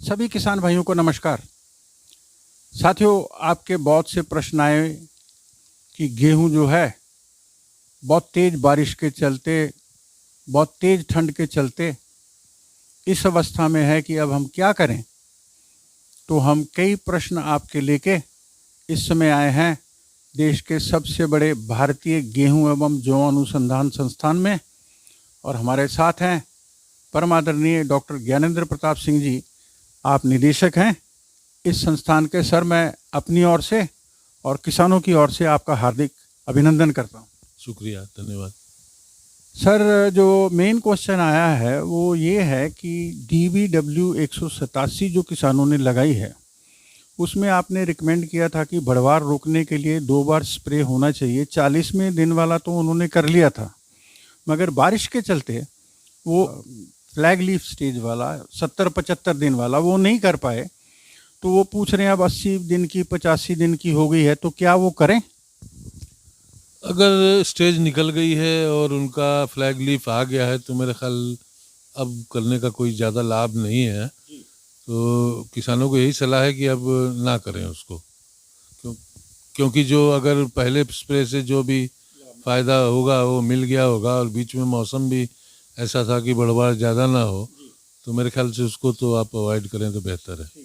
सभी किसान भाइयों को नमस्कार। साथियों, आपके बहुत से प्रश्न आए कि गेहूं जो है बहुत तेज बारिश के चलते, बहुत तेज ठंड के चलते इस अवस्था में है कि अब हम क्या करें। तो हम कई प्रश्न आपके लेके इस समय आए हैं देश के सबसे बड़े भारतीय गेहूं एवं जौ अनुसंधान संस्थान में, और हमारे साथ हैं परम आदरणीय डॉक्टर ज्ञानेंद्र प्रताप सिंह जी। आप निदेशक हैं इस संस्थान के। सर, मैं अपनी ओर से और किसानों की ओर से आपका हार्दिक अभिनंदन करता हूं। शुक्रिया, धन्यवाद। सर, जो मेन क्वेश्चन आया है वो ये है कि DBW 187 जो किसानों ने लगाई है उसमें आपने रिकमेंड किया था कि बढ़वार रोकने के लिए 2 बार स्प्रे होना चाहिए। 40वें दिन वाला तो उन्होंने कर लिया था, मगर बारिश के चलते वो फ्लैग लीफ स्टेज वाला 70-75 दिन वाला वो नहीं कर पाए। तो वो पूछ रहे हैं अब 80 दिन की 85 दिन की हो गई है तो क्या वो करें? अगर स्टेज निकल गई है और उनका फ्लैग लीफ आ गया है तो मेरे ख्याल अब करने का कोई ज़्यादा लाभ नहीं है। तो किसानों को यही सलाह है कि अब ना करें उसको, क्योंकि जो अगर पहले स्प्रे से जो भी फ़ायदा होगा वो मिल गया होगा, और बीच में मौसम भी ऐसा था कि बढ़वार ज़्यादा ना हो, तो मेरे ख्याल से उसको तो आप अवॉइड करें तो बेहतर है।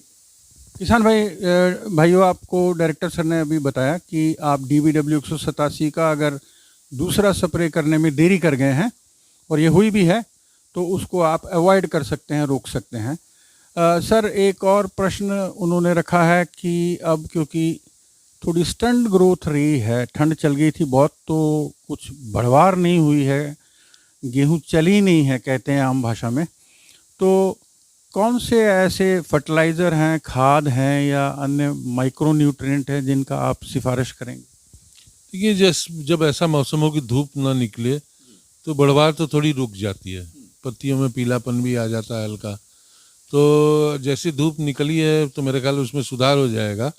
किसान भाइयों, आपको डायरेक्टर सर ने अभी बताया कि आप DBW 187 का अगर दूसरा स्प्रे करने में देरी कर गए हैं और ये हुई भी है तो उसको आप अवॉइड कर सकते हैं, रोक सकते हैं। सर, एक और प्रश्न उन्होंने रखा है कि अब क्योंकि थोड़ी स्टंट ग्रोथ रही है, ठंड चल गई थी बहुत, तो कुछ बढ़वार नहीं हुई है, गेहूं चली नहीं है कहते हैं आम भाषा में, तो कौन से ऐसे फर्टिलाइज़र हैं, खाद हैं या अन्य माइक्रो न्यूट्रिएंट हैं जिनका आप सिफारिश करेंगे? देखिए, जब ऐसा मौसम हो कि धूप ना निकले तो बढ़वार तो थोड़ी रुक जाती है, पत्तियों में पीलापन भी आ जाता है हल्का। तो जैसी धूप निकली है तो मेरे ख्याल उसमें सुधार हो जाएगा।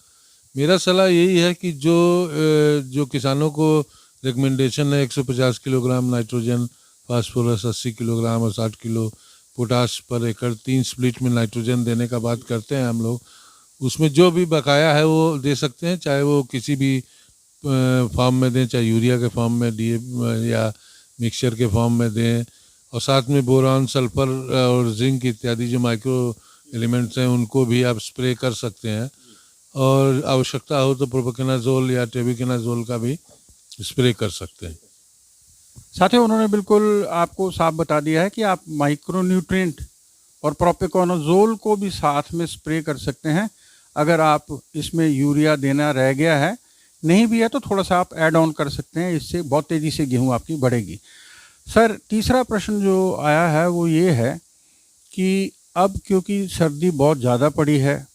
मेरा सलाह यही है कि जो किसानों को रिकमेंडेशन है 150 किलोग्राम नाइट्रोजन, फास्फोरस 80 किलोग्राम और 60 किलो पोटाश पर एकड़ 3 स्प्लिट में नाइट्रोजन देने का बात करते हैं हम लोग, उसमें जो भी बकाया है वो दे सकते हैं, चाहे वो किसी भी फॉर्म में दें, चाहे यूरिया के फॉर्म में या मिक्सचर के फॉर्म में दें, और साथ में बोरान, सल्फर और जिंक इत्यादि जो माइक्रो एलिमेंट्स हैं उनको भी आप स्प्रे कर सकते हैं, और आवश्यकता हो तो प्रोपोकेनाजोल या टेबिकेनाजोल का भी स्प्रे कर सकते हैं। साथियों, उन्होंने बिल्कुल आपको साफ बता दिया है कि आप माइक्रो न्यूट्रिएंट और प्रोपिकोनाजोल को भी साथ में स्प्रे कर सकते हैं। अगर आप इसमें यूरिया देना रह गया है, नहीं भी है, तो थोड़ा सा आप ऐड ऑन कर सकते हैं, इससे बहुत तेज़ी से गेहूं आपकी बढ़ेगी। सर, तीसरा प्रश्न जो आया है वो ये है कि अब क्योंकि सर्दी बहुत ज़्यादा पड़ी है,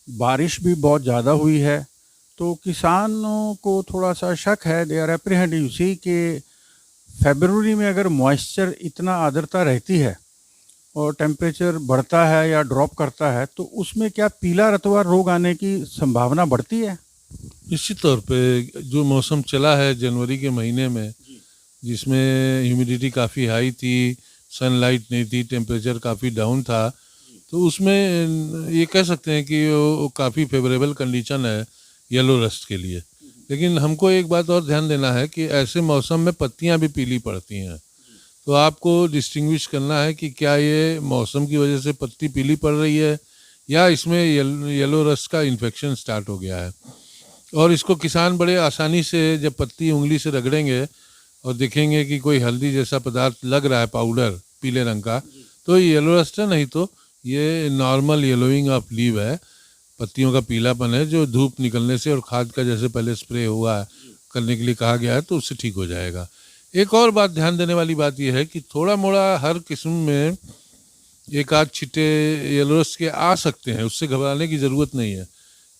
बारिश भी बहुत ज़्यादा हुई है, तो किसानों को थोड़ा सा शक है, दे आर एप्रीहेंडिंग यू सी कि फरवरी में अगर मॉइस्चर इतना आर्द्रता रहती है और टेम्परेचर बढ़ता है या ड्रॉप करता है तो उसमें क्या पीला रतुआ रोग आने की संभावना बढ़ती है? निश्चित तौर पे जो मौसम चला है जनवरी के महीने में, जिसमें ह्यूमिडिटी काफ़ी हाई थी, सनलाइट नहीं थी, टेम्परेचर काफ़ी डाउन था, तो उसमें ये कह सकते हैं कि वो काफ़ी फेवरेबल कंडीशन है येलो रस्ट के लिए। लेकिन हमको एक बात और ध्यान देना है कि ऐसे मौसम में पत्तियां भी पीली पड़ती हैं, तो आपको डिस्टिंग्विश करना है कि क्या ये मौसम की वजह से पत्ती पीली पड़ रही है या इसमें येलो रस्ट का इन्फेक्शन स्टार्ट हो गया है। और इसको किसान बड़े आसानी से जब पत्ती उंगली से रगड़ेंगे और देखेंगे कि कोई हल्दी जैसा पदार्थ लग रहा है, पाउडर पीले रंग का, तो येलो रस्ट है, नहीं तो ये नॉर्मल येलोइंग ऑफ लीव है, पत्तियों का पीलापन है जो धूप निकलने से और खाद का जैसे पहले स्प्रे हुआ है करने के लिए कहा गया है तो उससे ठीक हो जाएगा। एक और बात ध्यान देने वाली बात यह है कि थोड़ा मोड़ा हर किस्म में एक आध छिट्टे येलो रस्ट के आ सकते हैं, उससे घबराने की ज़रूरत नहीं है।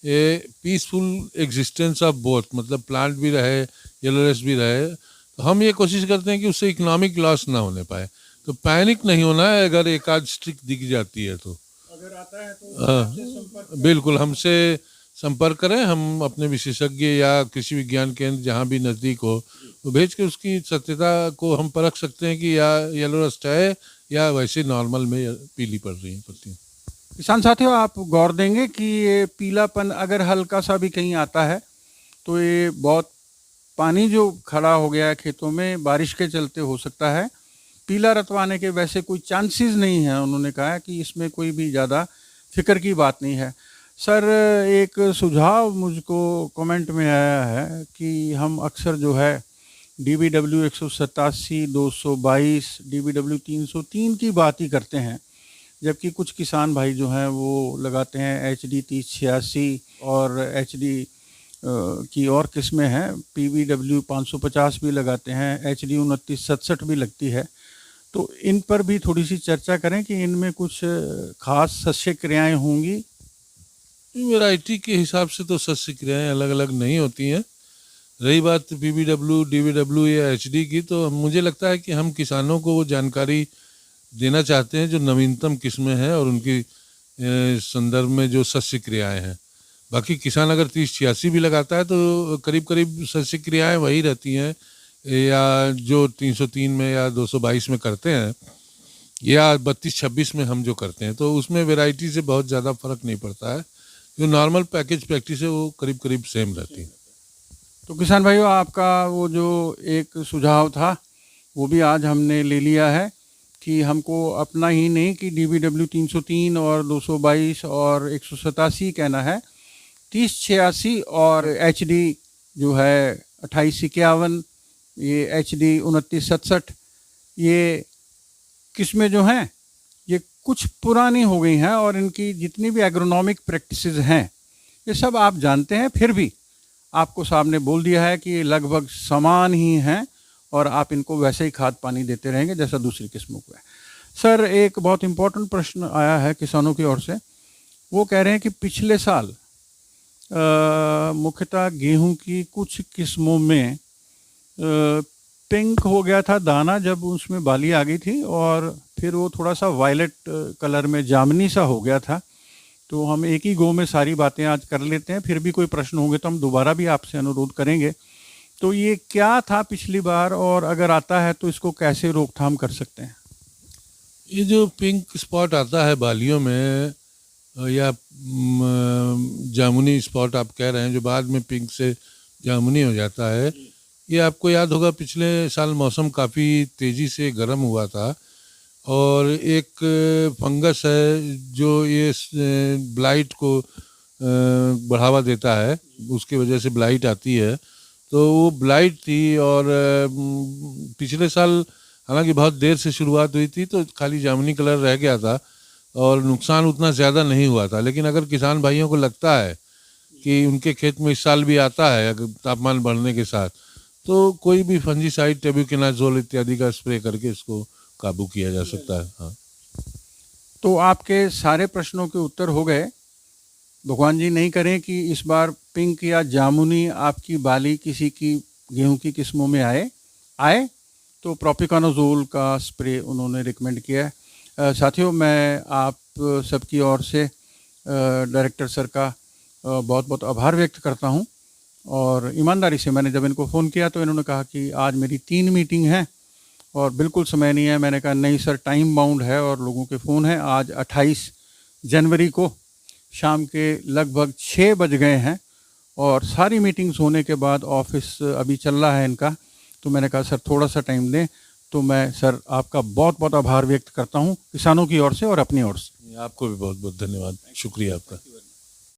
ये पीसफुल एग्जिस्टेंस ऑफ बोथ, मतलब प्लांट भी रहे, येलो रस्ट भी रहे, तो हम ये कोशिश करते हैं कि उससे इकोनॉमिक लॉस ना होने पाए। तो पैनिक नहीं होना है अगर एक आध स्टिक दिख जाती है तो, अगर आता है तो बिल्कुल हमसे संपर्क करें, हम अपने विशेषज्ञ या कृषि विज्ञान केंद्र जहाँ भी नज़दीक हो तो भेज के उसकी सत्यता को हम परख सकते हैं कि या येलो रस्ट है या वैसे नॉर्मल में पीली पड़ रही है पत्तियाँ। किसान साथियों, आप गौर देंगे कि ये पीलापन अगर हल्का सा भी कहीं आता है तो ये बहुत पानी जो खड़ा हो गया है खेतों में बारिश के चलते हो सकता है। पीला रतवाने के वैसे कोई चांसेस नहीं है। उन्होंने कहा है कि इसमें कोई भी ज़्यादा फिक्र की बात नहीं है। सर, एक सुझाव मुझको कमेंट में आया है कि हम अक्सर जो है DBW 187, 222, DBW 303 की बात ही करते हैं, जबकि कुछ किसान भाई जो हैं वो लगाते हैं HD 3086 और HD की और किस्में हैं, PBW 550 भी लगाते हैं, HD 2967 भी लगती है। तो इन पर भी थोड़ी सी चर्चा करें कि इनमें कुछ खास शस्य क्रियाएं होंगी। वैरायटी के हिसाब से तो शस्य क्रियाएं अलग अलग नहीं होती हैं। रही बात PBW, DBW या HD की, तो मुझे लगता है कि हम किसानों को वो जानकारी देना चाहते हैं जो नवीनतम किस्में हैं और उनकी संदर्भ में जो शस्य क्रियाएं हैं। बाकी किसान अगर 3086 भी लगाता है तो करीब करीब शस्य क्रियाएं वही रहती हैं, या जो 303 में या 222 में करते हैं या 3226 में हम जो करते हैं, तो उसमें वैरायटी से बहुत ज़्यादा फर्क नहीं पड़ता है। जो नॉर्मल पैकेज प्रैक्टिस है वो करीब करीब सेम रहती है। तो किसान भाइयों, आपका वो जो एक सुझाव था वो भी आज हमने ले लिया है कि हमको अपना ही नहीं कि DBW 303 और 222 और 187 कहना है, 3086 और HD जो है 2851, ये HD 2967, ये किस्में जो हैं ये कुछ पुरानी हो गई हैं और इनकी जितनी भी एग्रोनॉमिक प्रैक्टिसेस हैं ये सब आप जानते हैं, फिर भी आपको साहब ने बोल दिया है कि ये लगभग समान ही हैं और आप इनको वैसे ही खाद पानी देते रहेंगे जैसा दूसरी किस्मों को है। सर, एक बहुत इम्पोर्टेंट प्रश्न आया है किसानों की ओर से। वो कह रहे हैं कि पिछले साल मुख्यतः गेहूं की कुछ किस्मों में पिंक हो गया था दाना जब उसमें बाली आ गई थी, और फिर वो थोड़ा सा वायलेट कलर में जामनी सा हो गया था। तो हम एक ही गो में सारी बातें आज कर लेते हैं, फिर भी कोई प्रश्न होंगे तो हम दोबारा भी आपसे अनुरोध करेंगे। तो ये क्या था पिछली बार, और अगर आता है तो इसको कैसे रोकथाम कर सकते हैं? ये जो पिंक स्पॉट आता है बालियों में, या जामुनी स्पॉट आप कह रहे हैं, जो बाद में पिंक से जामुनी हो जाता है, ये आपको याद होगा पिछले साल मौसम काफ़ी तेज़ी से गर्म हुआ था और एक फंगस है जो ये ब्लाइट को बढ़ावा देता है, उसकी वजह से ब्लाइट आती है। तो वो ब्लाइट थी और पिछले साल हालांकि बहुत देर से शुरुआत हुई थी तो खाली जामुनी कलर रह गया था और नुकसान उतना ज़्यादा नहीं हुआ था। लेकिन अगर किसान भाइयों को लगता है कि उनके खेत में इस साल भी आता है अगर तापमान बढ़ने के साथ, तो कोई भी फंजीसाइड, टेबुकोनाजोल इत्यादि का स्प्रे करके इसको काबू किया जा सकता है। हाँ, तो आपके सारे प्रश्नों के उत्तर हो गए। भगवान जी नहीं करें कि इस बार पिंक या जामुनी आपकी बाली किसी की गेहूं की किस्मों में आए तो प्रोपिकोनाजोल का स्प्रे उन्होंने रिकमेंड किया है। साथियों, मैं आप सबकी ओर से डायरेक्टर सर का बहुत बहुत आभार व्यक्त करता हूं। और ईमानदारी से मैंने जब इनको फ़ोन किया तो इन्होंने कहा कि आज मेरी 3 मीटिंग हैं और बिल्कुल समय नहीं है। मैंने कहा नहीं सर, टाइम बाउंड है और लोगों के फ़ोन हैं। आज 28 जनवरी को शाम के लगभग 6 बज गए हैं और सारी मीटिंग्स होने के बाद ऑफिस अभी चल रहा है इनका। तो मैंने कहा सर थोड़ा सा टाइम दें। तो मैं सर आपका बहुत बहुत आभार व्यक्त करता हूं किसानों की ओर से और अपनी ओर से। आपको भी बहुत बहुत धन्यवाद, शुक्रिया आपका।